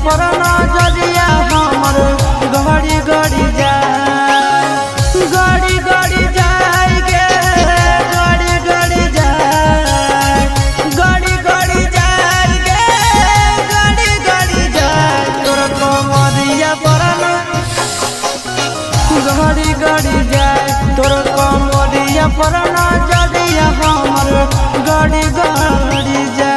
पर नजरिया हमर गड़ी गड़ी जाए गड़ी गड़ी जाए गे गड़ी गड़ी जाए गड़ी गड़ी जाए गे गड़ी गड़ी जाए तोर कमरिया पर गड़ी गड़ी जाए तोर कमरिया पर नजरिया हमर गड़ी गड़ी जाए।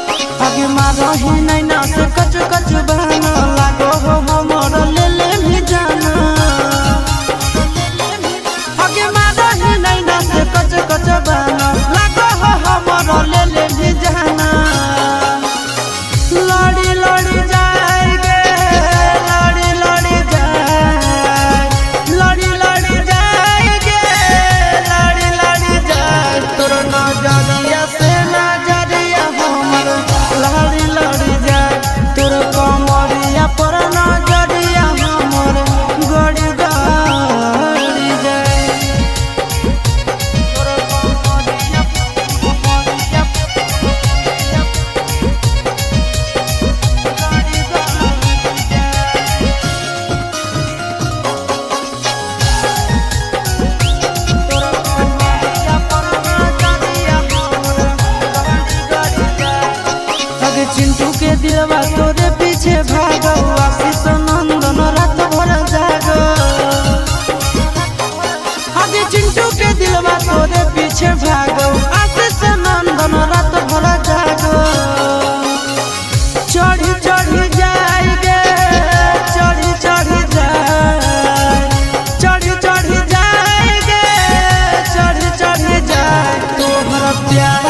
रही नहीं ना से कच कच बहना लागो हो हमर ले ले भी जाना आगे मारा ही नहीं ना से कच कच बहना लागो हो हमर ले ले भी जाना लड़ी लड़ी जाए गे लड़ी लड़ी जाए लड़ी लड़ी जाए गे लड़ी लड़ी जाए तोर नजरिया से नजरिया हमर लड़ी लड़ी जाए तोर कमरिया पर नजरिया हमर गड़ी गड़ी जाए तोर कमरिया गड़ी गड़ी जाए तोर कमरिया पर नजरिया हमर गड़ी गड़ी जाए। चिंटू के दिलवा तोरे पीछे भागो आशीष नंदन रात भर जागो आगे चिंटू के दिलवा तोरे पीछे भागो आशीष नंदन रात भर जागो चढ़ी चढ़ी जाए गे चढ़ी चढ़ी जाए चढ़ी चढ़ी जाए गे चढ़ी चढ़ी जाए तोहर प्यार